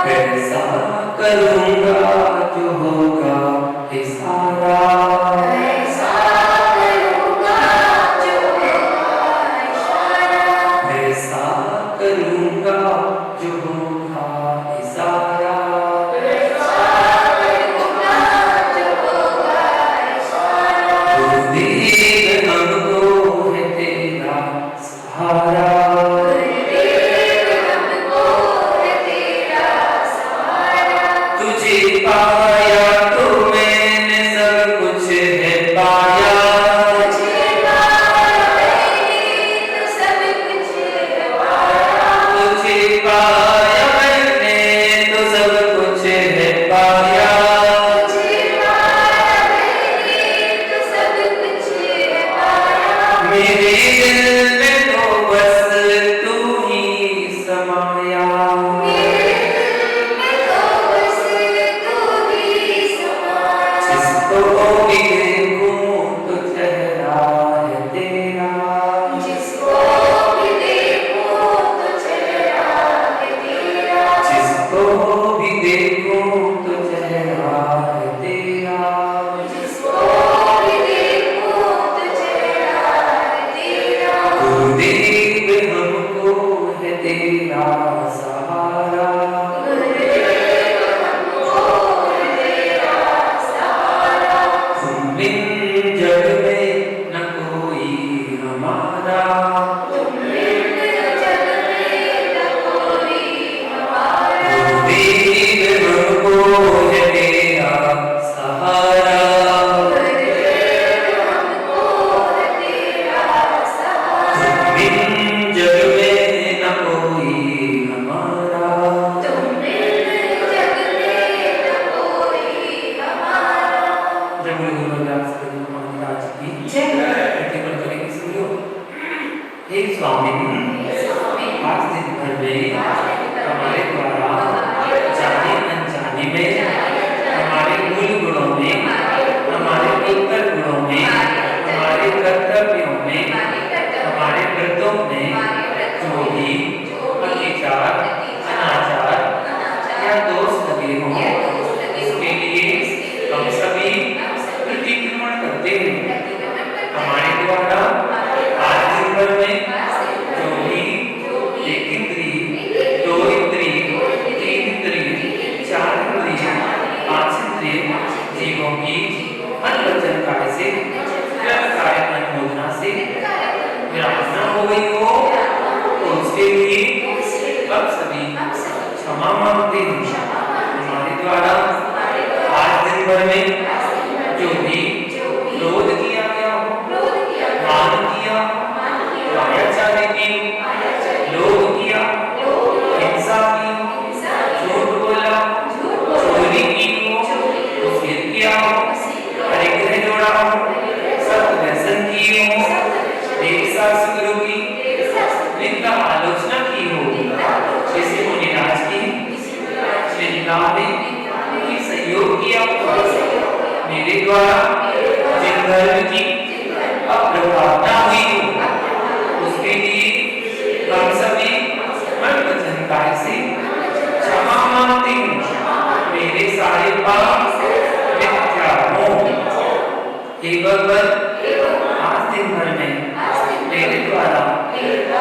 ऐसा करूँगा जो होगा इशारा, ऐसा करूँगा जो होगा इशारा, ऐसा करूँगा जो होगा इशारा, ऐसा करूँगा जो होगा इशारा। गुरुदेव हमको है तेरा सहारा, गुरुदेव हमको है तेरा सहारा, तुझे पाया तो मैंने सब कुछ है पाया, तुझे पाया मैंने तो सब कुछ है पाया, तुझे पाया मैंने तो सब कुछ है पाया, तुझे पाया मैंने तो सब कुछ है पाया। मेरे दिल में तो बस तू ही समाया, मेरे दिल में तो बस तू ही समाया, जिसको भी देखूं तो चेहरा है तेरा, जिसको भी देखूं तो चेहरा है तेरा, जिसको भी देखूं तो चेहरा है तेरा, जिसको भी देखूं तो चेहरा है तेरा। गुरुदेव हमको है तेरा सहारा, गुरुदेव हमको है तेरा सहारा, तुम बिन जग में न कोई हमारा, तुम बिन जग में न कोई हमारा। गुरुदेव हमको है तेरा सहारा, गुरुदेव हमको है तेरा सहारा, तुम बिन जग में न कोई हमारा, तुम बिन जग में न कोई हमारा। जय बोले गुरु व्यास गुरु महाराज की जय। प्रतिबल करेंगे सुनियो। हे स्वामी, आज दिन भर में हमारे द्वारा जाने अनजाने में हमारे मूल गुणों में, हमारे उत्तर गुणों में, हमारे कर्तव्यों में, हमारे व्रतों में जो भी अतिचार, अनाचार या दोष लगे हों, इसके लिए हम सभी प्रतिक्रमण करते हैं। हमारे द्वारा आज दिन भर में जो भी एक इंद्रिय, दो इंद्रिय, तीन इंद्रिय, चार इंद्रिय, पांच इंद्रिय जीवों की मन वचन काया से काय अनुमोदना से विराधना हो गई हो, तो उसके लिए अब सभी क्षमा मांगते हैं। हमारे द्वारा आज दिन भर में जो भी क्रोध किया गया हो, मान किया, मायाचारी की, लोभ किया, हिंसा की, झूठ बोला, चोरी की हो, वसीयत किया हो, परिग्रह जोड़ा हो, सत्य व्यसन की हो, एक सास गुरु की निंदा आलोचना की हो, जैसे मुनिराज की निंदा में की सहयोग किया हो, मेरे द्वारा जिन धर्म की अप्रभावना हुई हो, उसके लिए हम सभी मन वचन काय से क्षमा मांगते हैं। मेरे सारे पाप मिथ्या हो। हे भगवान, आज दिन भर में मेरे द्वारा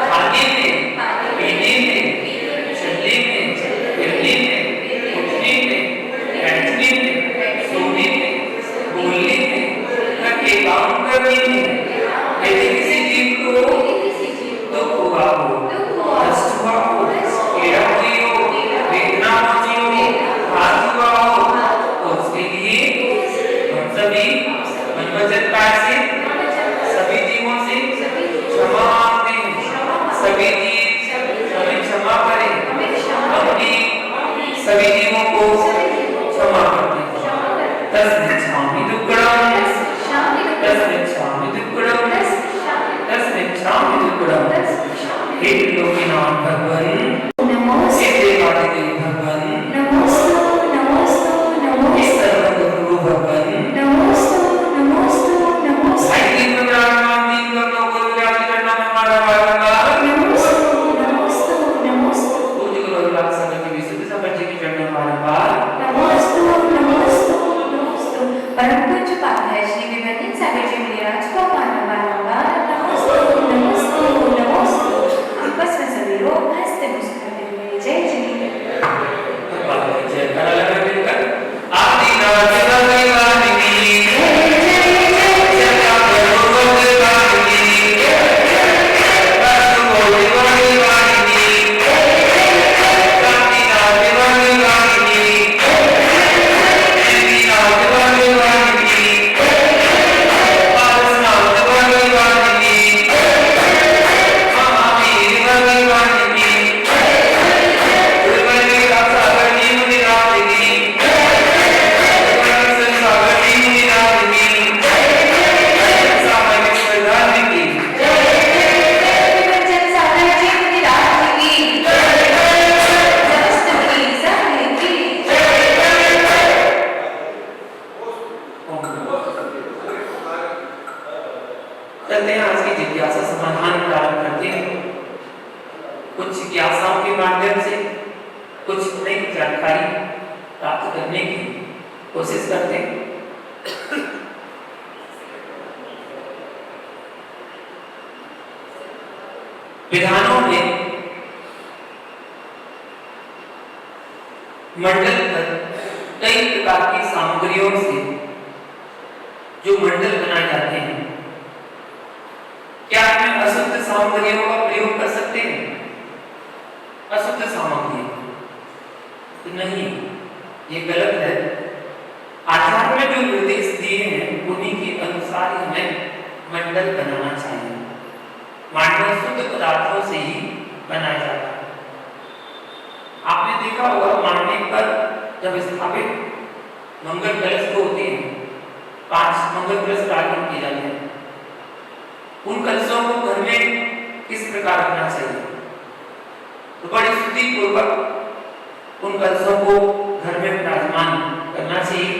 खाने में, पीने में, चलने में, फिरने में, उठने में, बैठने में, सोने में, बोलने में, घर के काम करने में, यदि किसी जीव को दुख हुआ हो, कष्ट हुआ हो, पीड़ा हुई हो, वेदना पहुंची हो, घात हुआ हो, तो उसके लिए हम सभी मन वचन काय से सभी जीवों से क्षमा मांगते हैं। सभी जीव हमें क्षमा करें, अपनी सभी जीवों को क्षमा करते हैं। तस्मिच्छामि दुक्कडम्, तस्मिच्छामि दुक्कडम्, तस्मिच्छामि दुक्कडम्। हे त्रिलोकीनाथ भगवान, हे देवादिदेव भगवान, हे सर्वगुरु भगवान, भाई दीन विराजमान दीन करनो गुरु व्यास करना में हमारा वारंवार पूज्य गुरु व्यास की विशुद्ध समझ की कुछ नई जानकारी प्राप्त करने की कोशिश करते हैं। विधानों में मंडल पर कई प्रकार की सामग्रियों से जो मंडल बनाए जाते हैं, क्या हम अशुद्ध सामग्रियों का प्रयोग कर सकते हैं? अशुद्ध सामग्री तो नहीं, ये गलत है। आचार्य में जो निर्देश दिए हैं उन्हीं के अनुसार हमें मंडल बनाना चाहिए। मंडल शुद्ध पदार्थों से ही बनाया जाता है। आपने देखा होगा मांडलिक पर जब स्थापित मंगल कलश जो होते हैं, 5 मंगल कलश स्थापित किए जाते हैं, उन कलशों को घर में किस प्रकार रखना चाहिए? तो बड़ी शुद्धि पूर्वक उन कलशों को घर में विराजमान करना चाहिए,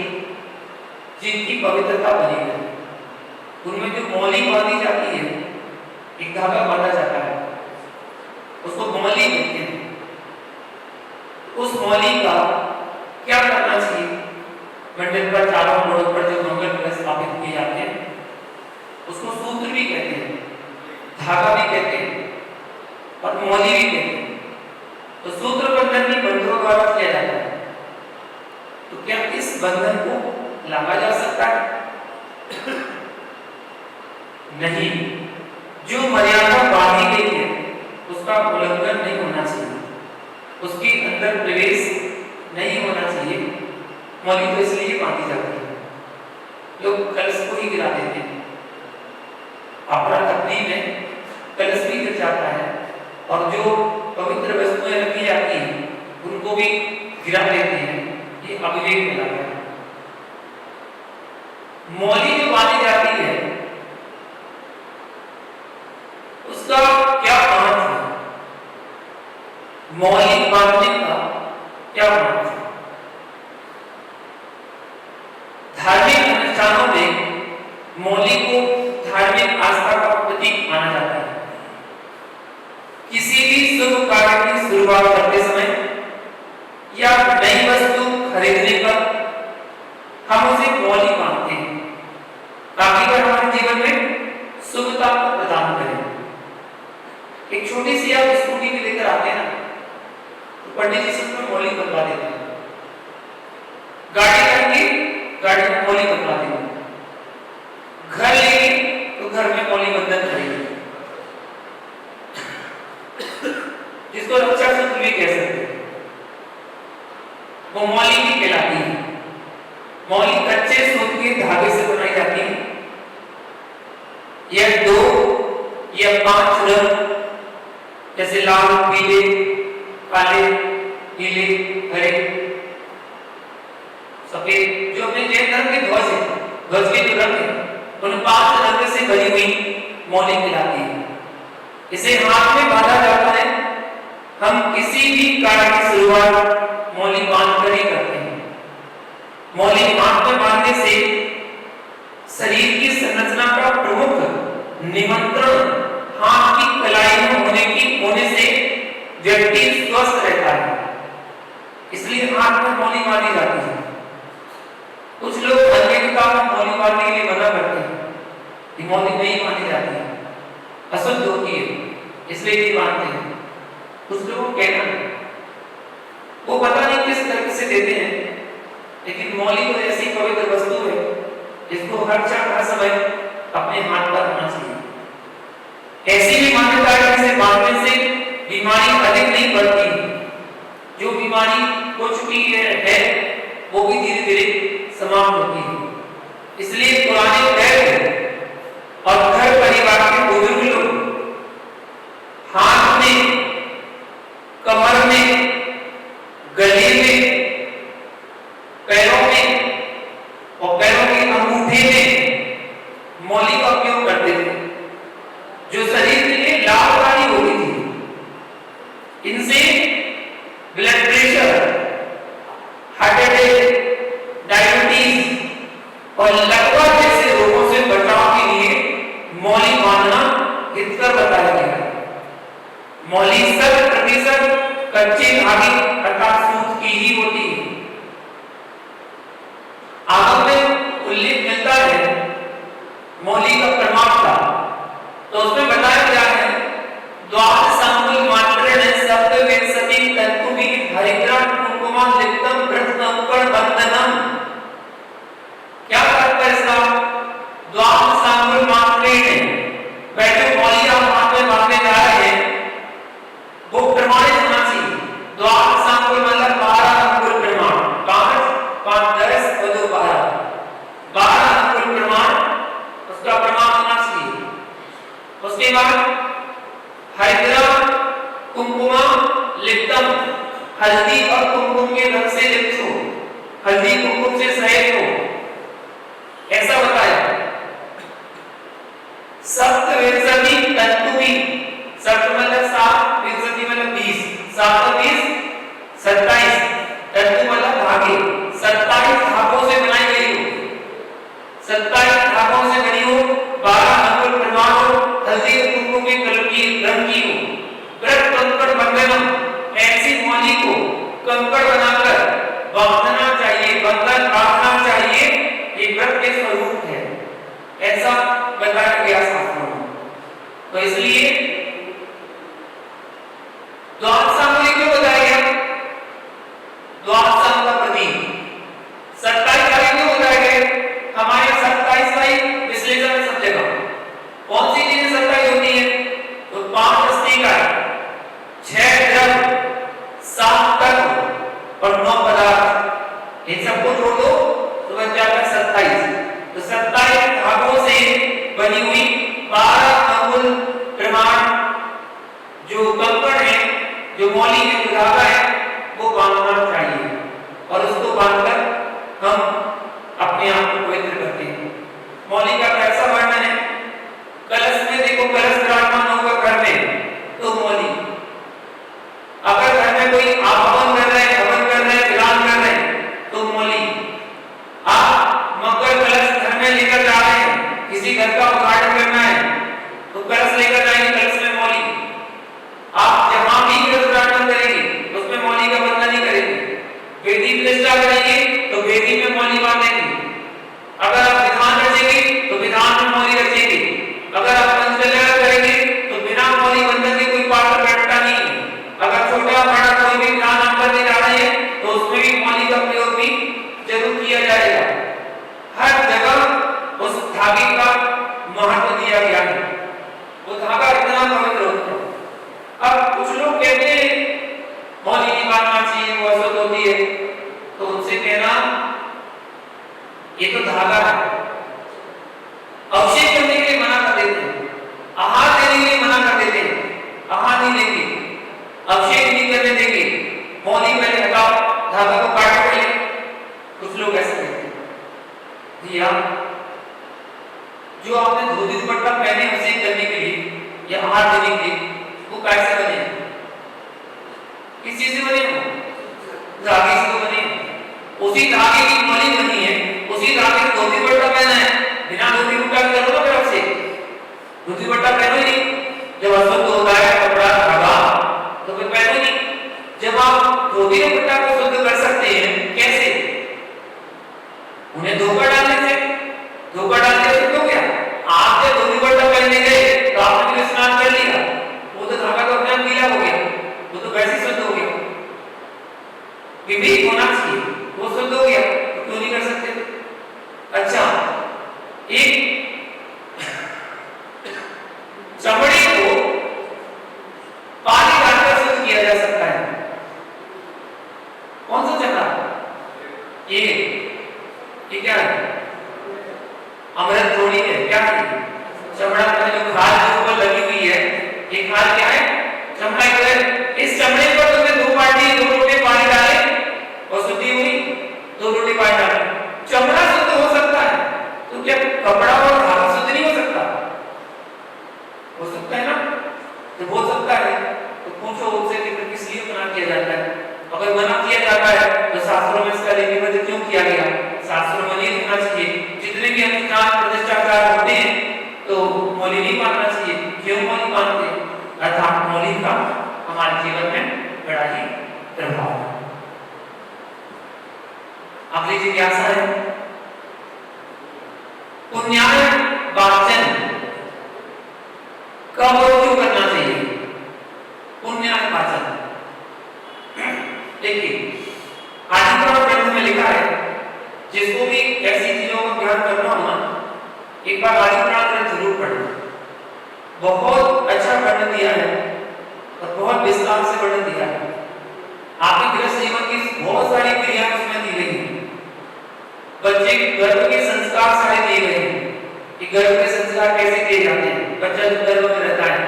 जिनकी पवित्रता बनी रहे। उनमें जो मौली बांधी जाती है, एक धागा बांधा जाता है, उसको मौली कहते हैं। उस मौली का क्या करना चाहिए? मंडल पर चारों मोड़ों पर जो मंगल कलश स्थापित किए जाते हैं, उसको सूत्र भी कहते हैं, धागा भी कहते हैं और मौली भी कहते हैं। तो सूत्र बंधन भी बंधुओं द्वारा किया जाता है। तो क्या इस बंधन को लांघा जा सकता है? नहीं। जो मर्यादा बांधी गई है उसका उल्लंघन नहीं होना चाहिए, उसके अंदर प्रवेश नहीं होना चाहिए। मौली तो इसलिए बांधी जाती है, लोग कलश को ही गिरा देते हैं। अपराध अपनी में कलश भी गिर जाता है और जो पवित्र वस्तुएं रखी जाती हैं उनको भी गिरा देते हैं। ये अविवेक कहलाता है। मौली जो बांधी जाती है उसका क्या महत्व है? मौली बांधने का क्या महत्व है? धार्मिक अनुष्ठानों में मौली को धार्मिक आस्था का प्रतीक माना जाता है। किसी भी शुभ कार्य की शुरुआत करते समय या नई वस्तु खरीदने पर हम उसे मौली बांधते हैं, ताकि वह हमारे जीवन में शुभता प्रदान करे। एक छोटी सी आप स्कूटी भी लेकर आते हैं ना, तो पंडित जी से उसमें मौली बदला देते हैं। गाड़ी लेंगे, गाड़ी में मौली बदला देंगे। घर लेंगे तो घर में मौली बंधन करेंगे, जिसको रक्षा सूत्र भी कह सकते हैं। वो मौली भी कहलाती है। मौली कच्चे सूत के धागे से बनाई जाती है। यह 2 या 5 रंग जैसे लाल, पीले, काले, नीले, हरे, सफेद, जो अपने जैन धर्म के ध्वज है, ध्वज के जो रंग है, उन 5 रंग से बनी हुई मौली कहलाती है। इसे हाथ में बांधा जाता है। हम किसी भी कार्य की शुरुआत मौली बांधकर ही करते हैं। मौली हाथ में बांधने से शरीर की संरचना का प्रमुख निमंत्रण हाथ की कलाई में होने से व्यक्ति स्वस्थ रहता है। इसलिए हाथ में मौली बांधी जाती है। कुछ लोग हल्के के काम में मौली बांधने के लिए मना करते हैं कि मौली नहीं बांधी जाती है, अशुद्ध होती है, इसलिए नहीं बांधते हैं। कुछ लोगों को कहना है, वो पता नहीं किस तरीके से देते हैं, लेकिन मौली तो ऐसी पवित्र वस्तु है जिसको हर क्षण हर समय अपने हाथ पर होना चाहिए। ऐसी भी मान्यता है जिसे बांधने से बीमारी अधिक नहीं बढ़ती। जो बीमारी हो चुकी है वो भी धीरे धीरे समाप्त होती है। इसलिए पुराने वैद्य और घर परिवार के बुजुर्ग लोग हाथ में, कमर में, गले में, पैरों में और पैरों के अंगूठे में मौली का उपयोग करते थे, जो शरीर के लिए लाभकारी होती थी। इनसे blood pressure, heart attack, diabetes और लकवा जैसे रोगों से बचाव के लिए मौली बांधना हितकर बताया गया है। मौली 100% कच्चे धागे अर्थात कुंकुमा लिप्तम व्रत कंकण बंधनम। क्या तात्पर्य इसका? द्वार सांगुल मात्रेण, बैठे मौली आप हाथ में बांधने जा रहे हैं, वो प्रमाणित होना चाहिए। द्वार सांगुल मतलब 12 अंगुल प्रमाण, 5 10 और 2 12 अंगुल प्रमाण, उसका प्रमाण होना चाहिए। उसके बाद हरिद्रा कुंकुमा लिप्तम, हल्दी और कुमकुम के रंग से लिप्त हो, हल्दी कुमकुम से सहित हो, ऐसा बताया। सप्त विंशति तत्तुवी, सप्त मतलब 7, विंशति मतलब 20, 7 और 20 27, तत्तु मतलब धागे, 27 धागों से बनाई गई हो, 27 धागों से बनी हो, 12 अंगुल प्रमाण हो, हल्दी और कुमकुम के कलर की रंग की हो। व्रत कंकड़ बंधनम, ऐसी मौली को कंकड़ बनाकर बांधना चाहिए, बंधन बांधना चाहिए, ये व्रत के स्वरूप है, ऐसा बताया गया शास्त्रों में। तो इसलिए द्वार सांगुल क्यों बताया गया? द्वार सांगुल का प्रतीक 27 धागे क्यों बताए गए? हमारे 27 का ही विश्लेषण है सब जगह। कौन सी चीजें 27 होती है? तो 5 अस्थिका, 6 द्रव्य, 7 तत्व और 9 पदार्थ, इन सबको जोड़ दो तो बन जाता है 27। तो 27 धागों से बनी हुई 12 अंगुल प्रमाण जो कंकड़ है, जो मौली है, जो धागा है, वो बांधना चाहिए और उसको बांधकर हम अपने आप को पवित्र करते हैं। मौली का कैसा वर्णन है? कलश में देखो, कलश विराजमान होगा घर में तो मौली, अगर घर में कोई आप हवन कर रहे हैं, हवन कर रहे हैं, विराम कर रहे हैं तो मौली। आप मकर कलश घर में लेकर जा रहे हैं, किसी घर का उद्घाटन करना है तो कलश लेकर जाएंगे, कलश में मौली। आप जहां भी कलश उद्घाटन करेंगे उसमें मौली का बंधन नहीं करेंगे। वेदी प्रतिष्ठा करेंगे तो वेदी में मौली बांधेंगे। अगर आप विधान रचेंगे तो विधान में मौली रचेंगे। अगर आप पंचकल्याण करेंगे तो बिना मौली बंधन के कोई पात्र बैठता नहीं। अगर छोटा बड़ा कोई भी विधान आप करने जा रहे हैं तो उसमें भी मौली का प्रयोग भी जरूर किया जाएगा। हर जगह उस धागे का महत्व दिया गया है, वो धागा इतना पवित्र होता है। अब कुछ लोग कहते हैं मौली नहीं बांधना चाहिए, वो अशुद्ध होती है, तो उनसे कहना ये तो धागा है, अभिषेक करने के लिए मना कर देते हैं, आहार देने के लिए मना कर देते हैं, आहार नहीं देंगे, अभिषेक नहीं करने देंगे, मौली पहले हटाओ, धागा को काटो पहले। कुछ लोग ऐसे कहते हैं। भैया जो आपने धोती दुपट्टा पहने अभिषेक करने के लिए या आहार देने के लिए, वो कैसे बने? किस चीज से बने? धागे से तो बने। उसी धागे की मौली बनी है, उसी धागे से धोती दुपट्टा पहना है, बिना धोती दुपट्टा के करो ना फिर अभिषेक। धोती दुपट्टा पहनो ही नहीं, जब अशुद्ध होता है कपड़ा धागा तो फिर पहनो नहीं। जब आप धोती दुपट्टा को शुद्ध कर सकते हैं कैसे? उन्हें धोखा डालने से, धोखा डालने से तो क्या? आप जब धोती दुपट्टा पहनने गए तो आपने भी स्नान कर लिया, वो तो धागा तो अपने आप गीला हो गया, वो तो वैसे शुद्ध हो गया। विवेक होना चाहिए, वो शुद्ध हो गया तो क्यों नहीं कर सकते? अच्छा, एक चमड़े को पानी डालकर शुद्ध किया जा सकता है। कौन सा चमड़ा? ये क्या है? अमृत थोड़ी है, क्या है? चमड़ा का जो खाल के ऊपर लगी हुई है, ये खाल क्या है? चमड़ा है। इस चमड़े पर तुमने 2 लोटे पानी डाले और शुद्धि हुई, 2 लोटे पानी डाले, चमड़ा शुद्ध हो सकता है, तो क्या कपड़ा और धागा शुद्ध नहीं हो सकता? हो सकता है ना? जब हो सकता है तो पूछो उनसे कि किस लिए मना किया जाता है। अगर मना किया जाता है तो शास्त्रों में इसका लिपिबद्ध क्यों किया गया? शास्त्रों में नहीं होना चाहिए। जितने भी अनुष्ठान प्रतिष्ठाचार होते हैं तो मौली नहीं बांधना चाहिए। क्यों मौली बांधते? अर्थात मौली का हमारे जीवन में बड़ा ही प्रभाव है। अगली जिज्ञासा है, पुण्याय वाचन कब और क्यों करना चाहिए? पुण्याय वाचन देखिए, वर्णन करना हो ना, एक बार आदि पुराण ग्रंथ जरूर पढ़ना। बहुत अच्छा वर्णन दिया है और बहुत विस्तार से वर्णन दिया है। आपके गृहस्थ जीवन की बहुत सारी क्रियाएं उसमें दी गई हैं। बच्चे के गर्भ के संस्कार सारे दिए गए हैं कि गर्भ के संस्कार कैसे किए जाते हैं, बच्चा जब गर्भ में रहता है।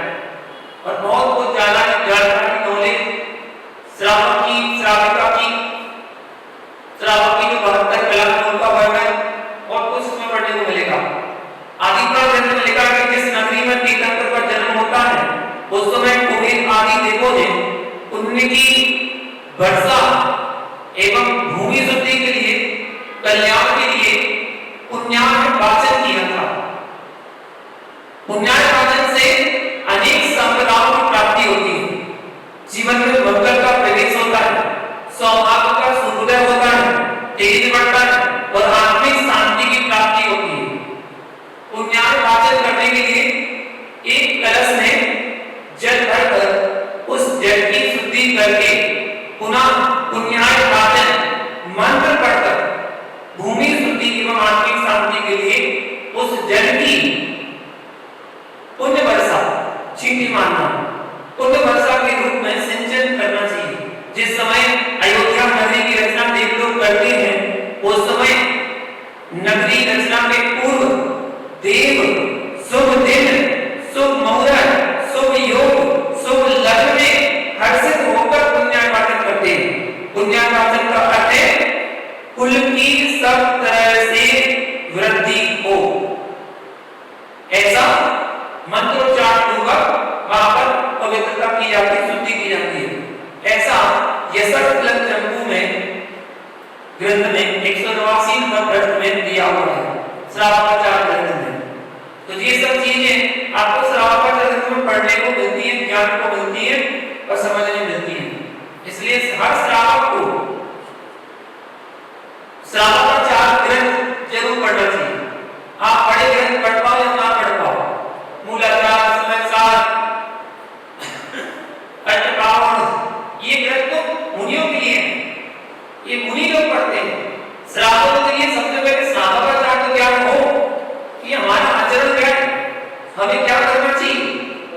और बहुत कुछ जानकारी नॉलेज श्रावक की श्राविका की श्रावक की जो 72 कलाओं का वर्णन और कुछ उसमें पढ़ने को मिलेगा। आदि पुराण ग्रंथ में लिखा है कि जिस नगरी में तीर्थंकर का जन्म होता है उस समय कुबेर आदि देवों ने उनकी वर्षा एवं भूमि शुद्धि के लिए, कल्याण के लिए पुण्यार्थ वाचन किया था। पुण्यार्थ वाचन से अनेक संपदाओं की प्राप्ति होती है, जीवन में मंगल का प्रवेश होता है, सौभाग्य का सूर्योदय होता है, तेज बढ़ता है और आत्मिक शांति की प्राप्ति होती है। पुण्यार्थ वाचन करने के लिए एक कलश में जल भरकर उस जल की शुद्धि करके पुनः पुण्यार्थ वाचन मंत्र पढ़कर भूमि शुद्धि एवं आत्मिक शांति के लिए उस जल की पुण्य वर्षा चींटी मारना, पुण्य वर्षा के रूप में सिंचन करना चाहिए। जिस समय अयोध्या नगरी की रचना देव लोग करते हैं उस समय नगरी रचना के पूर्व देव शुभ दिन, शुभ मुहूर्त, शुभ योग, शुभ लग्न में हर्षित होकर पुण्यार्थ वाचन करते हैं। पुण्यार्थ वाचन का अर्थ है कुल की सब तरह से वृद्धि हो, ऐसा मंत्रोच्चार पूर्वक वहां पर पवित्रता की जाती है, शुद्धि की जाती है। ऐसा यशस्कलक जम्मू में ग्रंथ में 189 नंबर ग्रंथ में दिया हुआ है, श्रावकाचार ग्रंथ में। तो ये सब चीजें आपको श्रावकाचार ग्रंथ में पढ़ने को मिलती है, ज्ञान को मिलती है और समझने मिलती है। इसलिए हर श्रावक को श्रावकाचार ग्रंथ जरूर पढ़ना चाहिए। आप बड़े ग्रंथ पढ़ पाओ या ना पढ़ पाओ, मूलाचार, समाचार, अष्टकावन, ये ग्रंथ तो मुनियों के लिए हैं, ये मुनि लोग पढ़ते हैं। श्रावकों के लिए सबसे पहले श्रावकाचार तो क्या हो कि हमारा आचरण क्या है, हमें क्या करना चाहिए,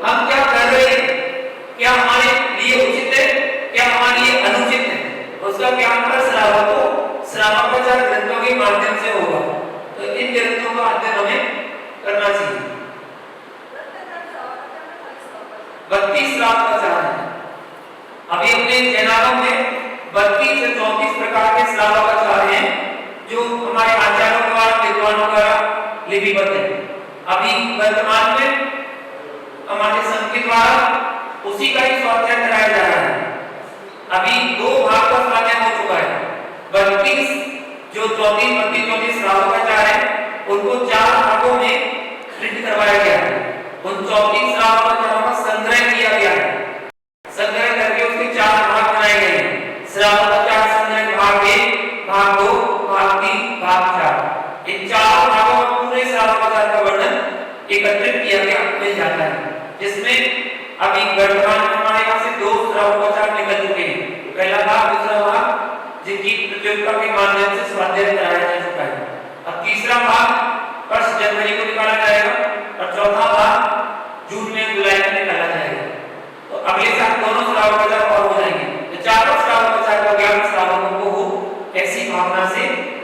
हम क्या कर रहे हैं, क्या हमारे लिए उचित है, क्या हमारे लिए अनुचित है, उसका ज्ञान हमारा श्रावकों श्रावकाचार ग्रंथों के माध्यम से होगा। तो इन ग्रंथों का अध्ययन हमें करना चाहिए। 32 श्रावकाचार है। अभी अपने जैनागम में 32 से 34 प्रकार के श्रावकाचार हैं जो हमारे आचार्यों द्वारा, विद्वानों द्वारा लिपिबद्ध है। अभी वर्तमान में हमारे संघ के द्वारा उसी का ही स्वाध्याय कराया जा रहा है। अभी 2 भाग का स्वाध्याय हो चुका है। 32 जो 34 श्रावकाचार है उनको 4 भागों में प्रिंट करवाया गया है। उन 34 श्रावकाचारों का संग्रह किया गया है। संग्रह करके उसके 4 भाग बनाए गए हैं। श्रावकाचार संग्रह भाग 1, भाग 2, भाग 3, भाग 4। इन 4 भागों में पूरे श्रावकाचार का वर्णन एकत्रित किया गया मिल जाता है, जिसमें अभी वर्तमान में हमारे यहाँ से 2 श्रावकाचार निकल चुके हैं। पहला भाग, दूसरा भाग जिनकी प्रतियोगिता के माध्यम से स्वाध्याय कराया जा चुका है। अब तीसरा भाग 1 जनवरी को निकाला जाएगा और चौथा भाग जून में, जुलाई में निकाला जाएगा। तो अगले साल दोनों श्रावकाचार और हो जाएंगे। तो 4 श्रावकाचार का ज्ञान श्रावकों को हो, ऐसी भावना से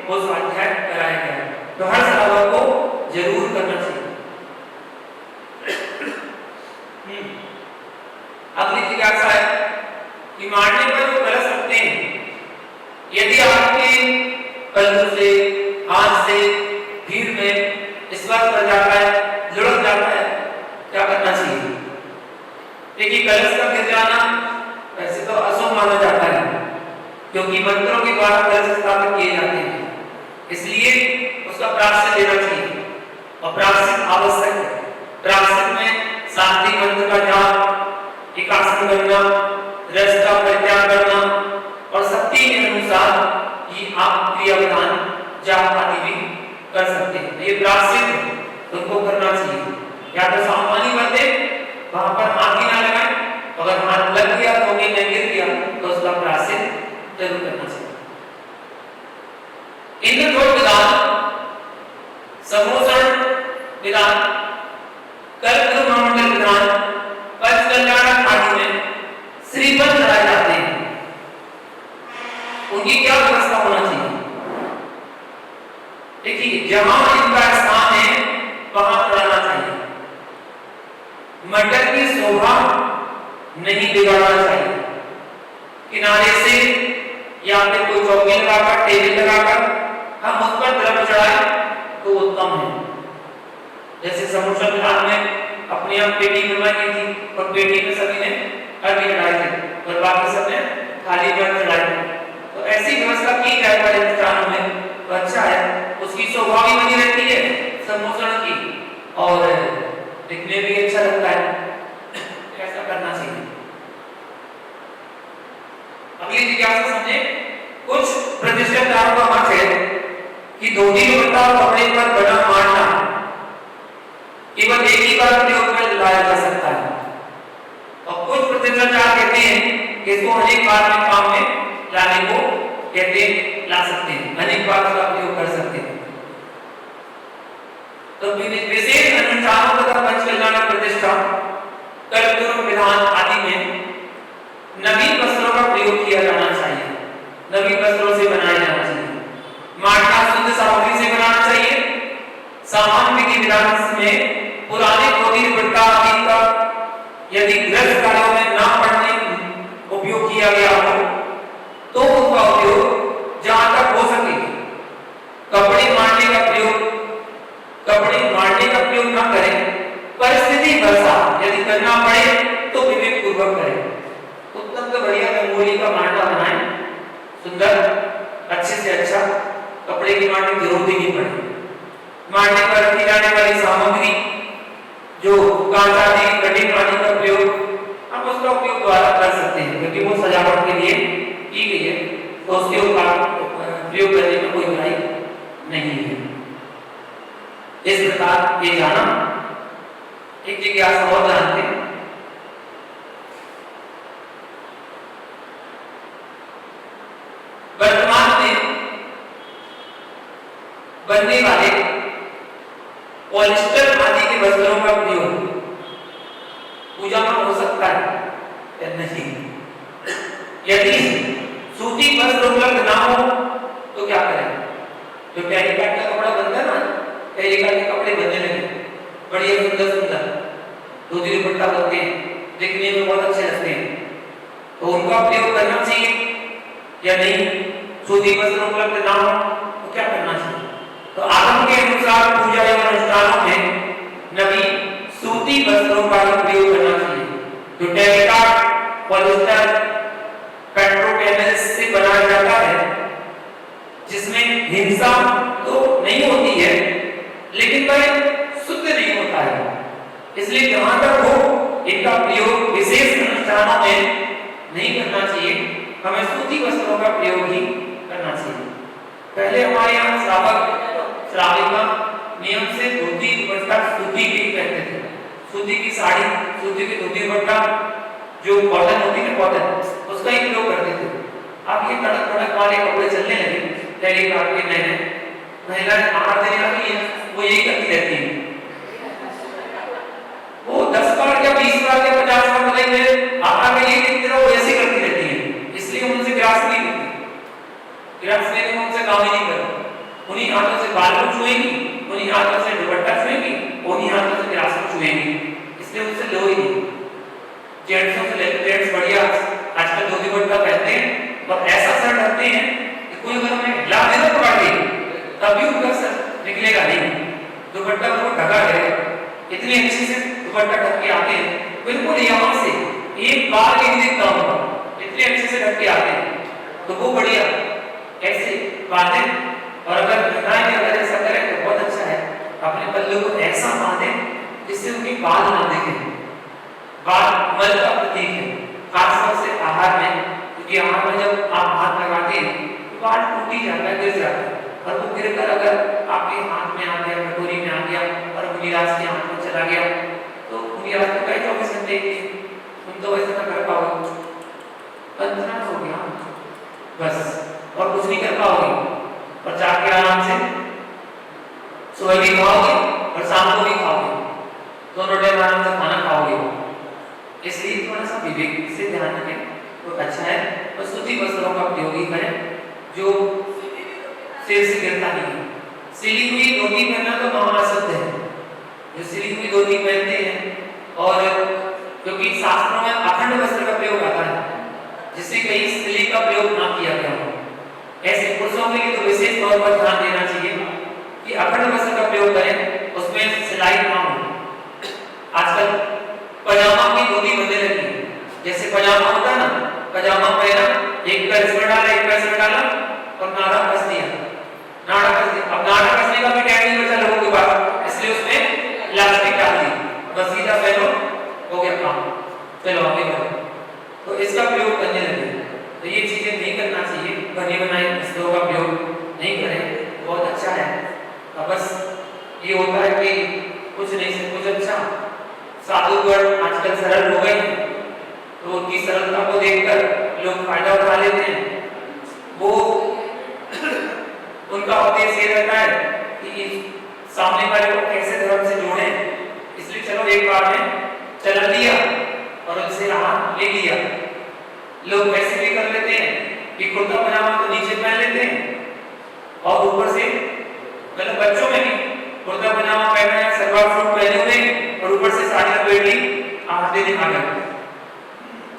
वो स्वाध्याय कराया गया है। तो हर श्रावक को जरूर करना चाहिए। अगली जिज्ञासा है कि मारने पर जो कलश रखते हैं, यदि आपके कलश से, हाथ से, भीड़ में स्पर्श कर जाता है, लुढ़क जाता है, क्या करना चाहिए? देखिए, कलश का गिर जाना वैसे तो अशुभ माना जाता है, क्योंकि मंत्रों के द्वारा कलश स्थापित किए जाते हैं, इसलिए उसका प्रायश्चित लेना चाहिए। और प्रायश्चित आवश्यक है। प्रायश्चित में शांति मंत्र का जाप, एकासन करना, रस का परित्याग करना और शक्ति के अनुसार ये आप क्रिया विधान जाप आदि भी कर सकते हैं। ये प्रायश्चित उनको करना चाहिए। या तो सावधानी बरतें, वहां पर हाथ ही ना लगाएं, अगर हाथ लग गया तो भी नहीं गिर गया तो उसका प्रायश्चित जरूर करना चाहिए। इंद्र विधान समोषण विधान, कल्प महामंडल विधान, पंच कल्याण आदि में श्रीफल चढ़ाए जाते हैं। उनकी क्या व्यवस्था होना चाहिए? देखिए, जहां इनका स्थान है वहां चढ़ाना चाहिए। मटर की शोभा नहीं बिगाड़ना चाहिए। किनारे से या फिर कोई चौकी लगाकर, टेबल लगाकर हम उस पर द्रव्य चढ़ाएं तो उत्तम है। जैसे समोषण विधान में अपनी हम पेटी बनवाई थी और पेटी में सभी ने अर्घ्य चढ़ाए थे और बाकी सबने थाली पर चढ़ाए थे। तो ऐसी व्यवस्था की जाए बड़े अनुष्ठानों में तो अच्छा है, उसकी शोभा भी बनी रहती है समोषण की और दिखने भी अच्छा लगता है। ऐसा करना चाहिए। अगली जिज्ञासा समझे। कुछ प्रतिष्ठादारों का मत है कि धोती दुपट्टा और कपड़े पर बना मारना केवल एक ही बार प्रयोग में लाया जा सकता है और कुछ प्रतिष्ठादार कहते हैं कि इसको अनेक बार में काम में लाने को कहते हैं, ला सकते हैं, अनेक बार इसका प्रयोग कर सकते हैं। तो विशेष अनुष्ठानों तथा पंच कल्याण प्रतिष्ठा, कल्प विधान आदि में नवीन वस्त्रों का प्रयोग किया जाना चाहिए। नवीन वस्त्रों से बनाया जाना चाहिए। माटना शुद्ध सामग्री से बनाना चाहिए। सामान्य विधि विधान में पुराने धोती दुपट्टा आदि का यदि ग्रस्त कार्यों में ना पड़ने उपयोग किया गया हो तो उसका उपयोग जहां तक हो सके कपड़े मारने का प्रयोग न करें। परिस्थिति वर्षा यदि करना पड़े तो विवेक पूर्वक करें। उत्तम तो बढ़िया रंगोली का मांडा बनाएं, सुंदर, अच्छे से अच्छा, कपड़े की मांडने की जरूरत ही नहीं पड़े। मांडने पर रखी जाने वाली सामग्री जो कांच आदि कटिंग आदि का प्रयोग हम उसका उपयोग द्वारा कर सकते हैं क्योंकि वो सजावट के लिए की गई है, तो उसके प्रयोग करने में कोई बुराई नहीं है। इस प्रकार ये जाना। एक जिज्ञासा और जानते हैं। वर्तमान में बनने वाले पॉलिस्टर आदि के वस्त्रों का प्रयोग पूजा में हो सकता है या नहीं? यदि सूती वस्त्र उपलब्ध ना हो तो क्या करें? जो टेरिकॉट का कपड़ा बनता है ना, टेरिकॉट के कपड़े बनने लगे बढ़िया सुंदर सुंदर धोती दुपट्टा बनते हैं, दिखने में बहुत अच्छे लगते हैं, तो उनका प्रयोग करना चाहिए या नहीं? सूती वस्त्र उपलब्ध ना हो तो क्या करना चाहिए? तो आगम के अनुसार पूजा एवं अनुष्ठानों में नवीन सूती वस्त्रों का प्रयोग करना चाहिए। जो टेरिकॉट, पॉलिस्टर, पेट्रोकेमिकल से बनाया जाता है जिसमें हिंसा तो नहीं होती है लेकिन वह शुद्ध नहीं होता है, इसलिए जहां तक हो इनका प्रयोग विशेष अनुष्ठानों में नहीं करना चाहिए। हमें सूती वस्त्रों का प्रयोग ही करना चाहिए। पहले हमारे यहाँ श्राविका नियम से धोती दुपट्टा सूती की पहनते थे, सूती की साड़ी, सूती की धोती दुपट्टा जो कॉटन होती है कॉटन, उसका ही प्रयोग करते थे। अब ये कड़क कड़क वाले कपड़े चलने लगे, टेरिकॉट के नए महिलाएं आहार देने लगी है, वो यही करती रहती है। वो 10 बार या 20 बार या 50 बार बदलेंगे, आहार में ये देखते रहो, ऐसे करती रहती है। इसलिए उनसे ग्रास नहीं होती, ग्रास लेने में उनसे काम ही नहीं करो। उन्हीं हाथों से बाल को छुएंगी, उन्हीं हाथों से दुपट्टा छुएंगी, उन्हीं हाथों से ग्रास को छुएंगी, इसलिए उनसे लो ही नहीं। जेंट्सों से लेकर जेंट्स बढ़िया आजकल धोती दुपट्टा पहनते हैं और ऐसा सर ढकते हैं कि कोई अगर हमें हिला दे ना पकड़ के तभी उनका सर निकलेगा नहीं, दुपट्टा को ढका रहेगा। इतनी अच्छे से दुपट्टा ढक के आते हैं, बिल्कुल यहाँ से एक बार भी नहीं दिखता होगा, इतने अच्छे से ढक के आते हैं। तो वो बढ़िया ऐसे बांधे, और अगर महिलाएं भी अगर ऐसा करें तो बहुत अच्छा है। अपने पल्लू को ऐसा बांधे जिससे उनके बाल ना दिखें। बाल मल का प्रतीक है, खासतौर से आहार में, क्योंकि आहार में जब आप हाथ लगाते हैं तो बाल टूट ही जाता है, गिर जाता है, और वो गिरकर अगर आपके हाथ में आ गया, कटोरी में आ गया और मुनिराज के हाथ में चला गया तो मुनिराज को कई 24 घंटे तुम तो वैसे ना कर पाओगे, बंधना हो गया बस, और कुछ नहीं कर पाओगे और जाके आराम से सोएगी अच्छा है, और सूती वस्त्रों का प्रयोग ही करें जो सिर से गिरता नहीं है। सिली हुई धोती पहनना तो महाअशुद्ध है, जो सिली हुई धोती पहनते हैं, और क्योंकि शास्त्रों में अखंड वस्त्र का प्रयोग आता है जिससे कहीं सिली का प्रयोग ना किया गया हो। ऐसे पुरुषों के लिए तो विशेष तौर पर ध्यान देना चाहिए कि अखंड वस्त्र का प्रयोग करें, उसमें सिलाई ना हो। आजकल पजामा की धोती बनने लगी, जैसे पजामा होता है ना, पजामा पहना, एक पैर इसमें डाला, एक पैर इसमें डाला और नाड़ा कस दिया, नाड़ा कस दिया। अब नाड़ा कसने का भी टाइम नहीं बचा लोगों के पास, इसलिए उसमें इलास्टिक डाल दी, बस सीधा पहनो, हो गया काम, चलो आगे बढ़ो। तो इसका प्रयोग करने लगे, तो ये चीजें नहीं करना चाहिए, बने बनाए वस्त्रों का प्रयोग नहीं करें, बहुत अच्छा है। अब बस ये होता है कि कुछ नहीं से कुछ अच्छा, साधुगण आजकल सरल हो गए, तो उनकी सरलता को देखकर लोग फायदा उठा लेते हैं। वो उनका उद्देश्य ये रहता है कि सामने वाले को कैसे धर्म से जोड़ें, इसलिए चलो एक बार में चला दिया और उनसे राह ले लिया। लोग ऐसे भी कर लेते हैं कि कुर्ता पजामा तो नीचे पहन लेते हैं और ऊपर से, मतलब बच्चों में भी कुर्ता पजामा पहना है, सलवार सूट पहने हुए और ऊपर से साड़ी लपेट ली, आधे दिन आ गए।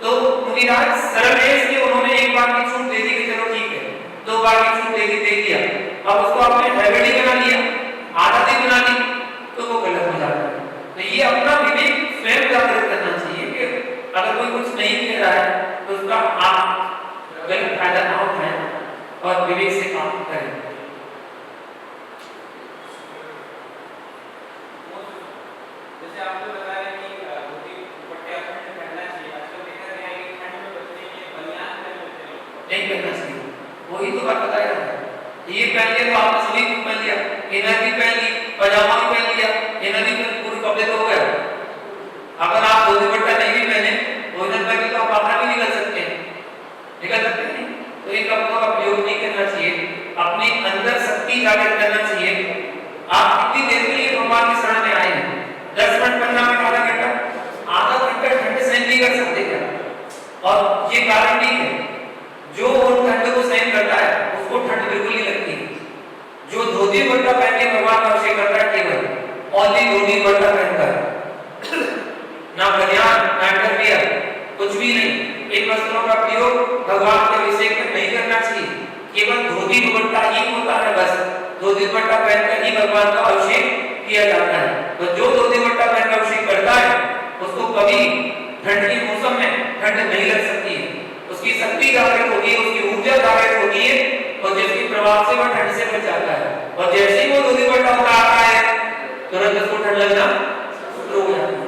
तो मुनिराज सरल है, इसलिए उन्होंने एक बार की छूट दे दी कि चलो ठीक है, दो बार की छूट दे दी, दे दिया, अब उसको आपने हैबिट ही बना लिया, आदत ही बना ली, तो वो गलत हो जाता है। तो ये अपना विवेक स्वयं जागृत करना चाहिए कि अगर कोई कुछ नहीं कह रहा है तो उसका आप गलत फायदा ना उठाएं और विवेक से काम करें। जैसे आपने बताया कि धोती दुपट्टे अखंड पहनना चाहिए, आजकल देखा गया है कि ठंड में बचने के लिए बनियान पहन लेते हैं, नहीं पहनना चाहिए, वही तो बात बताया है। ये पहन लिया तो आपने सभी कुछ पहन लिया, इनर भी पहन ली, पजामा भी पहन लिया, इनर भी पूरे कपड़े तो हो गए। अगर आप धोती दुपट्टा नहीं भी पहने, इनर पहन के तो आप बाहर भी निकल सकते हैं, निकल सकते हैं। तो इन कपड़ों का प्रयोग नहीं करना चाहिए, अपने अंदर शक्ति जागृत करना चाहिए। आप कितनी देर के लिए भगवान की शरण में आए हैं, 10 मिनट, 15 मिनट, आधा घंटा ठंड सहन नहीं कर सकते क्या? और ये कारण नहीं है, जो ठंड को सहन करता है उसको ठंड बिल्कुल नहीं लगती है। जो धोती दुपट्टा पहन के भगवान का अभिषेक करता है, केवल ओनली धोती दुपट्टा पहनकर, ना बनियान, ना अंडरवियर, कुछ भी नहीं। इन वस्त्रों का प्रयोग भगवान के अभिषेक में नहीं करना चाहिए, केवल धोती दुपट्टा ही होता है, बस धोती दुपट्टा पहनकर ही भगवान का अभिषेक किया जाता है। तो जो धोती दुपट्टा पहनकर अभिषेक करता है उसको कभी ठंड के मौसम में ठंड नहीं लग सकती है, उसकी शक्ति जागृत होगी है, उसकी ऊर्जा जागृत होगी है, और जिसके प्रभाव से वह ठंड से बच जाता है। और जैसे ही वो धोती दुपट्टा उतारता है तुरंत उसको ठंड लगना शुरू हो जाती है।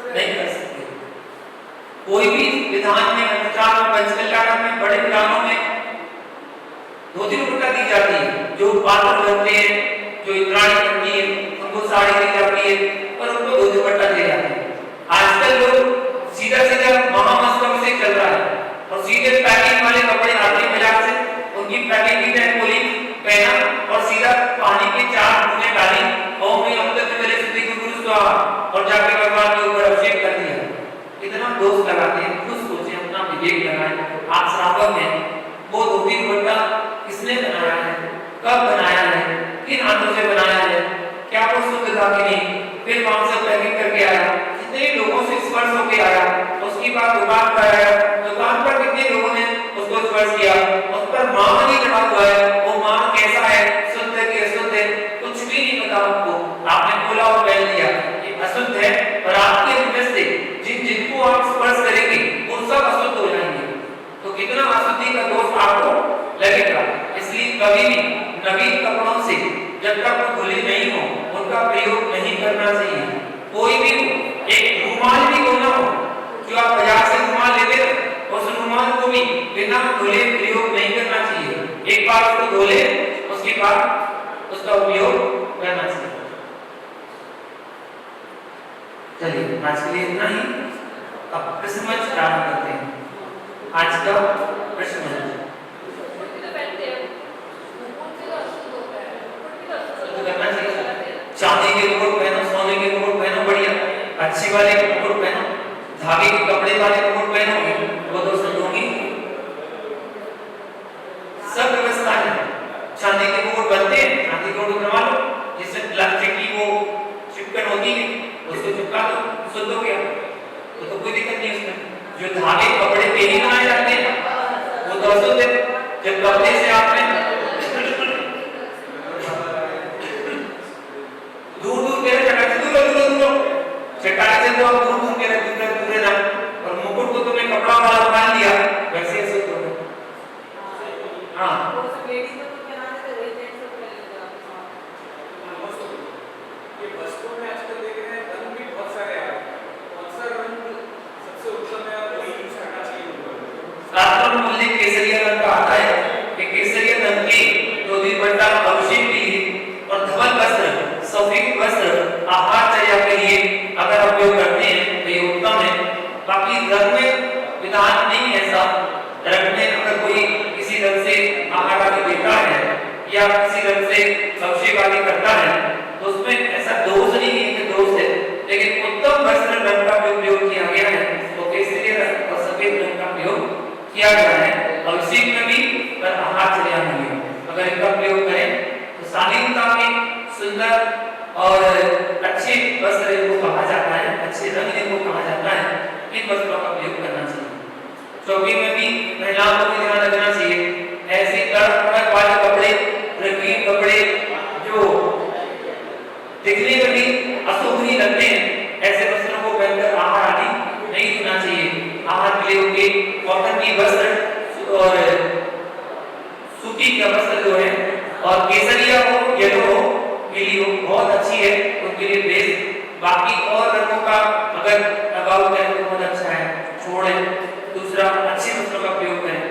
नहीं कर सकते, कोई भी विधान में, अनुष्ठान में, पंचकल्याण में, बड़े विधानों में धोती दुपट्टा दी जाती है। जो पात्र बनते हैं, जो इंद्राणी बनती है, उनको साड़ी दी जाती है और उनको धोती दुपट्टा दिया जाता है। आजकल लोग सीधा सीधा महामस्तक से चल रहा है और सीधे पैकिंग वाले कपड़े आते हैं बाजार से, उनकी पैकिंग की टाइम खोली, पहना और सीधा पानी के 4 बूंदें डाली, ओम में अमृत में सुधि गुरु स्वाहा, और जाके भगवान के ऊपर अभिषेक कर दिया। इतना दोष लगाते हैं, खुद सोचे, अपना विवेक लगाएं। आप श्रावक हैं, वो धोती दुपट्टा किसने बनाया है, कब बनाया है, किन हाथों से बनाया है, क्या वो शुद्ध था कि नहीं, फिर वहां से पैकिंग करके आया, कितने लोगों से स्पर्श होके आया, उसकी बात दुकान पर आया, दुकान पर कितने लोगों ने उसको स्पर्श किया, उस पर मान नहीं चढ़ा हुआ है, वो मान कैसा है, शुद्ध है कि अशुद्ध है, कुछ भी नहीं पता आपको, आपने खोला और पहन लिया, ये अशुद्ध है। और आपके अंदर से जिनको आप स्पर्श करेंगे वो सब अशुद्ध हो जाएंगे, तो कितना अशुद्धि का दोष आपको लगेगा। इसलिए कभी भी नवीन कपड़ों से जब तक वो धुले नहीं हो उनका प्रयोग नहीं करना चाहिए। कोई भी हो, एक रुमाल भी क्यों ना हो, जो आप बाजार से रुमाल लेते हो, उस रुमाल को भी बिना धुले प्रयोग नहीं करना चाहिए। एक बार उसको धो ले, उसके बाद उसका उपयोग करना चाहिए। चलिए आज के लिए इतना ही, अब प्रश्न मंच प्रारंभ करते हैं। आज का प्रश्न है। शुद्ध करना चाहिए। चांदी के मुकुट पहनो, सोने के मुकुट पहनो, बढ़िया अच्छे वाले मुकुट पहनो। धागे के कपड़े वाले मुकुट पहनोगे वो तो शुद्ध होगी। सब व्यवस्था है। चांदी के मुकुट बनते हैं, चांदी के मुकुट बनवा लो, जिससे प्लास्टिक की वो चिपकन होती है उसको चिपका दो, शुद्ध हो गया। तो कोई दिक्कत नहीं उसमें। जो धागे कपड़े पे ही बनाए जाते हैं वो तो अशुद्ध है। जब कपड़े से आपने दूर दूर के चटाई से चटाई से तो आप दूर दूर के दूर ना, और मुकुट को तुमने कपड़ा वाला बना लिया, वैसे अशुद्ध हो गया। हाँ ये वस्तुओं में आजकल देख रहे हैं रंग भी बहुत सारे आ रहे हैं। कौन सा रंग सबसे उत्तम है और वही यूज करना चाहिए? शास्त्रों में उल्लेख केसरिया रंग का आता है कि केसरिया रंग की जो द्विपट्टा अभिषेक के लिए और धवल वस्त्र, सफेद वस्त्र आहारचर्या के लिए अगर उपयोग करते हैं तो ये उत्तम है। बाकी रंग में विधान नहीं है ऐसा। रंग में अगर कोई किसी रंग से आहार आदि देता है या किसी रंग से अभिषेक आदि करता है तो उसमें ऐसा दोष नहीं है कि दोष है, लेकिन उत्तम वस्त्र रंग का प्रयोग किया गया है तो केसरिया रंग और सफेद रंग का प्रयोग किया गया है। अभिषेक में भी और आहारचर्या में भी अगर इनका प्रयोग करें तो शालीनता में सुंदर और अच्छे वस्त्र इनको कहा जाता है, अच्छे रंग इनको कहा जाता है। इन वस्त्रों का प्रयोग करना चाहिए। चौकी में भी महिलाओं को ध्यान रखना चाहिए। ऐसे तड़क वाले कपड़े, रंगीन कपड़े जो दिखने में भी अशुभ ही लगते हैं, ऐसे वस्त्रों को पहनकर आहार आदि नहीं करना चाहिए। आहार के लिए उनके कॉटन की वस्त्र और सूती का वस्त्र जो है और केसरिया हो, येलो हो, पीली हो, बहुत अच्छी है उनके लिए बेस्ट। बाकी और रंगों का अगर लगाव करें तो बहुत अच्छा है, छोड़े। दूसरा अच्छे वस्त्रों का प्रयोग करें।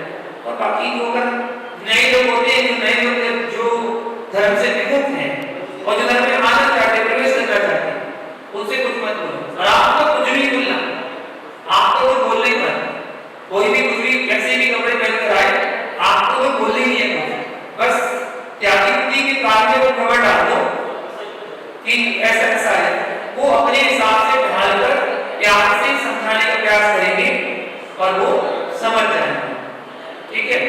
और बाकी जो अगर नए लोग होते हैं, जो नए लोग जो धर्म से विमुख हैं और जो धर्म में आना चाहते हैं, प्रवेश करना चाहते हैं, उनसे कुछ मत बोलो। और आपको कुछ नहीं बोलना, आपको कुछ बोलने ही मत। कोई भी कुछ भी कैसे भी कपड़े पहनकर आए, आपको तो बोलने ही नहीं है। बस त्यागी के कान में वो खबर डाल दो कि ऐसा ऐसा है, वो अपने हिसाब से ढालकर प्यार से समझाने का प्रयास करेंगे और वो समझ जाएंगे। ठीक है,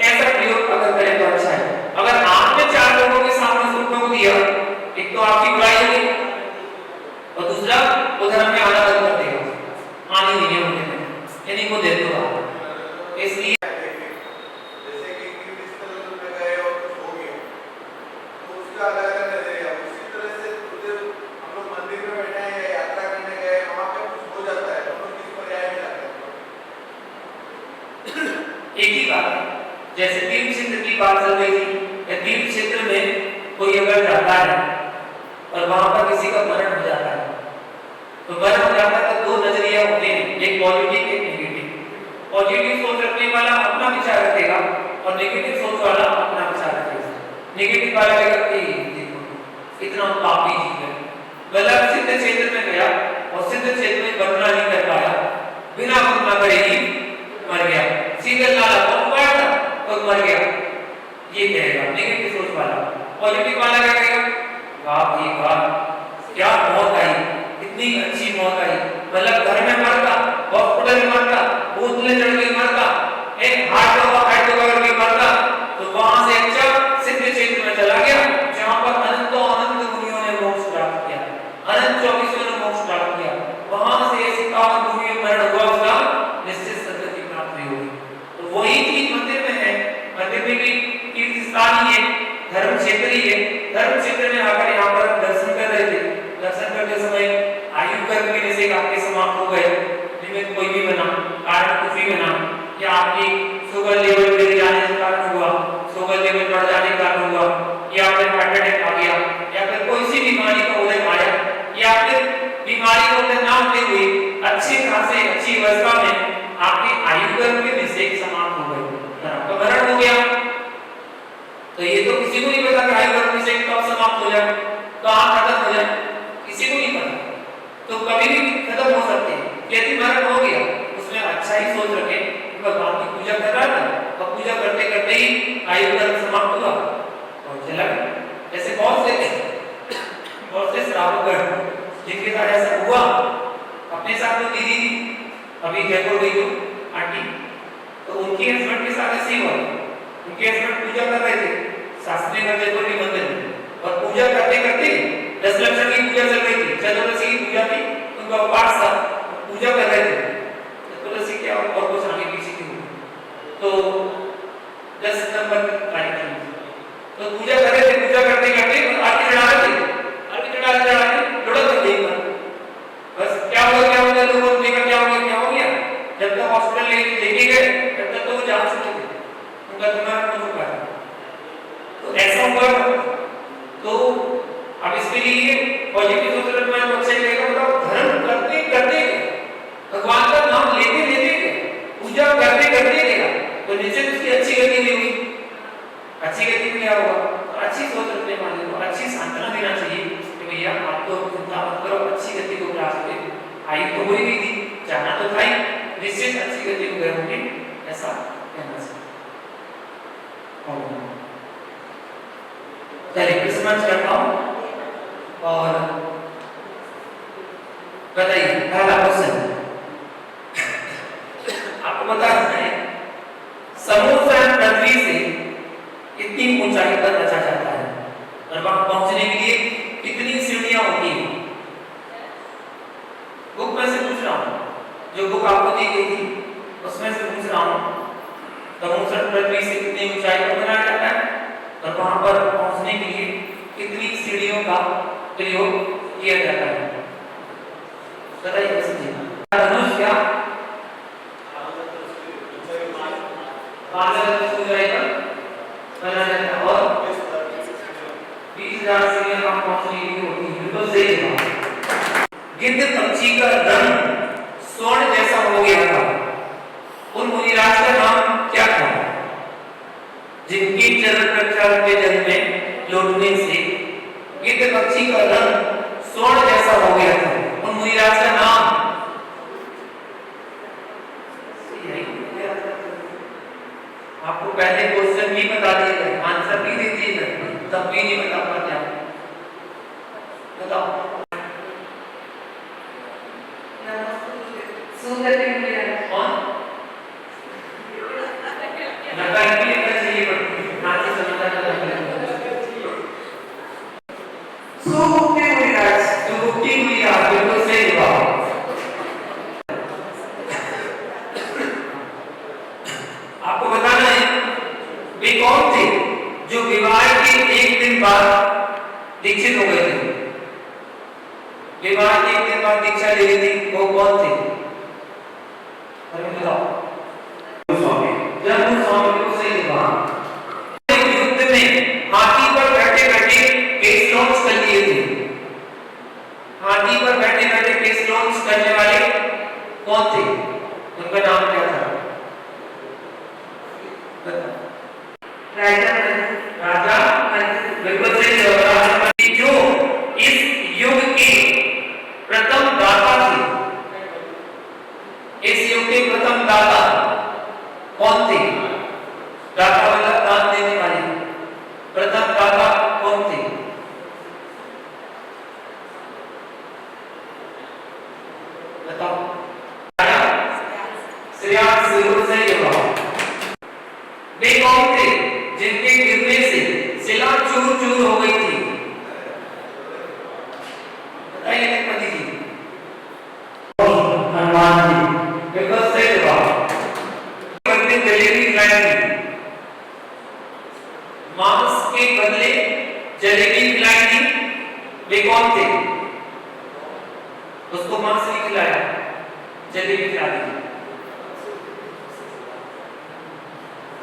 ऐसा प्रयोग अगर करें तो अच्छा है। अगर आपने 4 लोगों के सामने सुनने को दिया, एक तो आपकी बुराई होगी और दूसरा वो धर्म में आना बंद कर देगा, आने नहीं है उनके में, यानी वो दे दो आप। इसलिए जैसे कि किस तरह में गए और कुछ हो गया तो उसका अलग अलग नजरिया। उसी तरह से हम लोग मंदिर में बैठे हैं या यात्रा करने गए, वहाँ पे कुछ हो जाता है, हम लोग किस पर्याय में जाते हैं? एक ही बात है। जैसे तीर्थ क्षेत्र की बात चल रही थी, या तीर्थ क्षेत्र में कोई अगर जाता है और वहां पर किसी का मरण हो जाता है, तो मरण हो जाता है तो 2 नजरिया होते हैं, एक पॉजिटिव एक नेगेटिव। पॉजिटिव सोच रखने वाला अपना विचार रखेगा और नेगेटिव सोच वाला अपना विचार रखेगा। नेगेटिव वाला कहेगा कि देखो इतना पापी जीव है, मतलब सिद्ध क्षेत्र में गया और सिद्ध क्षेत्र में बदला नहीं कर पाया, बिना बदला करे ही मर गया, सीधा लाला पकड़ा था और मर गया, ये कहेगा नेगेटिव सोच वाला। पॉजिटिव वाला क्या कहेगा, वाह भाई वाह, क्या मौत आई, इतनी अच्छी मौत आई, मतलब घर में मरता, हॉस्पिटल में मरता, बोतलें चढ़ गई मरता, एक हार्ट करके मरता, तो वहां से अच्छा सिद्ध क्षेत्र में चला गया जहां पर अनंतों अनंत मुनियों ने मोक्ष प्राप्त किया, अनंत 24 ने मोक्ष प्राप्त किया, वहां से 51 मुनियों में मरण हुआ, उसका निश्चित सद्गति प्राप्त हुई। तो वही चीज मंदिर में है। मंदिर में भी तीर्थ स्थान ही है, धर्म क्षेत्र ही है। धर्म क्षेत्र में आकर यहाँ पर दर्शन कर रहे थे, दर्शन करते समय आयु कर्म के निषेध आपके समाप्त हो गए, निमित्त कोई भी बना, कारण कुछ भी बना, या आपकी शुगर लेवल गिर जाने के कारण हुआ, शुगर लेवल बढ़ जाने के कारण हुआ, या फिर हार्ट अटैक आ गया, या फिर कोई सी बीमारी का उदय आया, या फिर बीमारी का उदय ना होते हुए अच्छे खासे अच्छी अवस्था में आपके आयु कर्म के निषेध समाप्त हो गए, आपका मरण हो गया, तो ये तो किसी को नहीं पता कि आयु कर्म निषेध कब समाप्त हो जाए, कहाँ खत्म हो जाए, किसी को नहीं पता। तो कभी भी खत्म हो सकते हैं। यदि मरण हो गया उसमें अच्छा ही सोच रखें, भगवान आयु का समाप्त हुआ और चला गया। ऐसे बहुत से श्रावकगण जिनके साथ ऐसा हुआ, अपने साथ तो दीदी अभी जयपुर गई तो आंटी, तो उनके हस्बैंड के साथ ऐसे ही हुआ। उनके हस्बैंड पूजा कर रहे थे शास्त्री नगर जयपुर के मंदिर में, और पूजा करते करते 10 लक्षण की पूजा चल रही थी, चतुर्दशी की पूजा थी, उनका उपवास था, पूजा कर रहे थे। चतुर्दशी क्या और कुछ आगे पीछे की हुई तो 10 सितंबर तारीख थी, तो पूजा कर रहे थे, पूजा करते करते आरती चढ़ा रहे थे, आरती चढ़ाते लुढ़क गई बस। क्या हुआ लोगों ने देखा क्या हो गया। जब तक हॉस्पिटल लेके गए तब तक तो वो जान चुके थे, उनका दिमाग हो चुका था। तो ऐसा हुआ। तो अब इसके लिए पॉजिटिव सोच रखना है, तो अच्छा ही रहेगा। मतलब धर्म करते करते भगवान का नाम लेते लेते पूजा करते करते गया तो निश्चित उसकी अच्छी गति नहीं हुई। अच्छी गति में क्या हुआ, तो अच्छी सोच रखने वाले को अच्छी सांत्वना देना चाहिए कि भैया आप तो चिंता मत करो, अच्छी गति को प्राप्त हुए। आई तो हुई नहीं थी, जाना तो था ही, निश्चित अच्छी गति को गए होंगे, ऐसा कहना चाहिए। चलिए क्रिसमस करता हूँ और बताइए पहला क्वेश्चन आपको बता दें, समुद्र पृथ्वी से कितनी ऊंचाई पर रचा जाता है और वहां पहुंचने के लिए कितनी सीढ़ियां होती हैं? बुक में से पूछ रहा हूं, जो बुक आपको दी गई थी उसमें से पूछ रहा हूं, समुद्र पृथ्वी से कितनी ऊंचाई पर बनाया जाता है और वहां पर पहुंचने के लिए कितनी सीढ़ियों का प्रयोग किया जाता है? बताइए कैसे जी। धनुष क्या 5,000 ऊंचाई पर बनाया जाता है और 20,000 सीढ़ियां वहां पहुंचने के लिए होती है। बिल्कुल सही है। गिद्ध पक्षी का रंग स्वर्ण जैसा हो गया था, उन मुनिराज का नाम क्या था जिनकी चरण प्रक्षाल के जल में लौटने से गिद्ध पक्षी का रंग स्वर्ण जैसा हो गया था? उन मुनिराज का नाम आपको पहले क्वेश्चन भी बता दिए गए, आंसर भी दे दिए गए, तब भी नहीं बता पाते आप। बताओ कौन नकार के लिए चाहिए नाचे समझता सुमुक्ति मुनिराज बिल्कुल सही जवाब। आपको बताना है वे कौन थे जो विवाह के एक दिन बाद दीक्षित हो गए थे? विवाह के एक दिन बाद दीक्षा ले ली थी, वो कौन थे? अरे बताओ। जब स्वामी को सही जवाब। युद्ध में हाथी पर बैठे बैठे केस लॉन्च कर लिए थे। हाथी पर बैठे बैठे केस लॉन्च करने वाले कौन थे? उनका नाम क्या था? राजा बिल्कुल सही जवाब। जो इस युग के प्रथम दाता थे, इस युग के प्रथम दाता कौन थे? दाता मतलब दान देने वाले, प्रथम दाता कौन थे? बताओ। श्रेयास जरूर सही जवाब। वे कौन थे जिनके गिरने से शिला चूर चूर हो गई थी? बताइए लखपति जी। हनुमान जी बिल्कुल सही जवाब। जलेबी खिलाई थी, मांस के बदले जलेबी खिलाई थी, वे कौन थे? उसको मांस नहीं खिलाया, जलेबी खिला दी।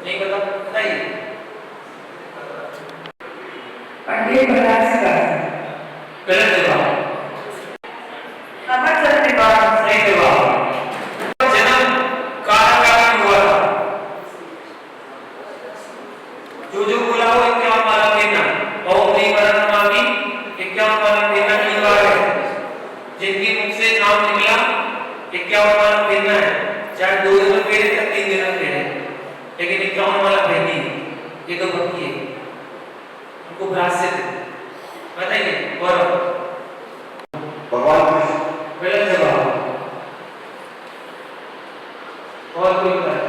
नहीं पता? बताइए। पंडित प्रहलाद सिंह। गलत जवाब। अमर के बाद सही जवाब। जन्म कारागार में हुआ था। जो बोला हो 51 माला देना, ओम नहीं परमात्मा 51 माला देना अनिवार्य है। जिनके मुख से नाम निकला 51 माला देना है, चाहे 2 दिन में फेरे या 3 दिन में फेरे, लेकिन 51 माला भेजनी ये तो उपराष्ट्र थे। बताइए गौरव। भगवान कृष्ण। गलत जवाब। और कोई बताइए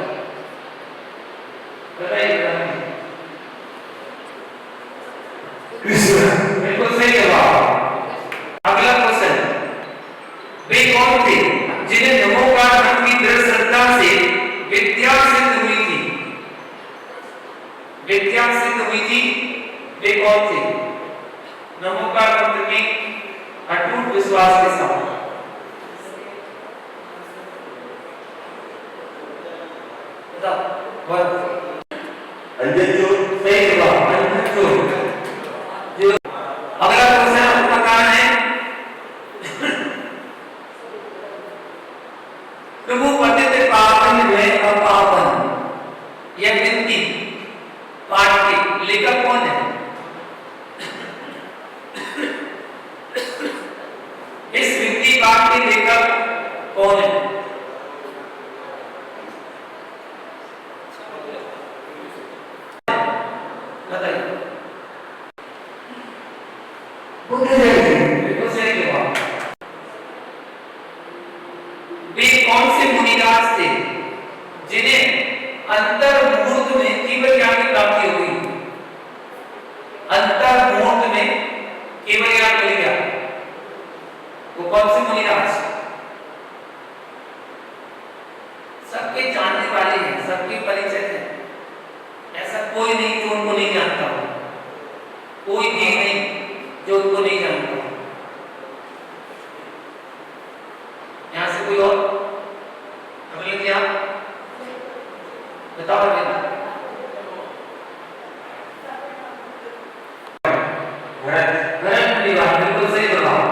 कृष्ण। बिल्कुल सही जवाब। अगला क्वेश्चन, वे कौन थे जिन्हें नमोकार नाम की दृढ़ श्रद्धा से विद्या सिद्ध हुई थी? विद्या सिद्ध हुई थी, वे कौन थे? नमोकार मंत्र की अटूट विश्वास के साथ। बताओ। अंजन चोर। सही जवाब, अंजन चोर। अगला क्वेश्चन आपका कारण है, प्रभु पतित पावन में अपावन, यह विनती पाठ के लेखक कौन है? इस विनती पाठ के लेखक कौन है? बताइए। बुद्धदेव जी। बिल्कुल सही जवाब। वे कौन से मुनिराज थे जिन्हें अंतर मुहूर्त में केवल ज्ञान की प्राप्ति हुई? अंतर मुहूर्त में केवल ज्ञान मिल गया, वो कौन से मुनिराज? सबके जानने वाले हैं, सबके परिचित हैं, ऐसा कोई नहीं जो उनको नहीं जानता हो, कोई भी नहीं जो उनको नहीं जानता। यहां से कोई और अगले क्या बताओ? भरत मुनिराज, बिल्कुल सही जवाब।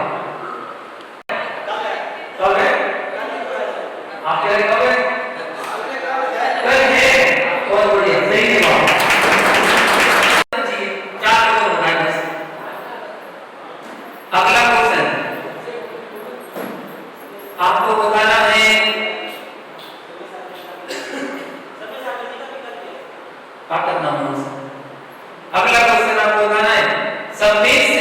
कब है? आप कह रहे कब है? कल है। बहुत बढ़िया, सही जवाब। अगला क्वेश्चन आपको बताना है, क्या करना है? अगला क्वेश्चन आपको बताना है, संदेश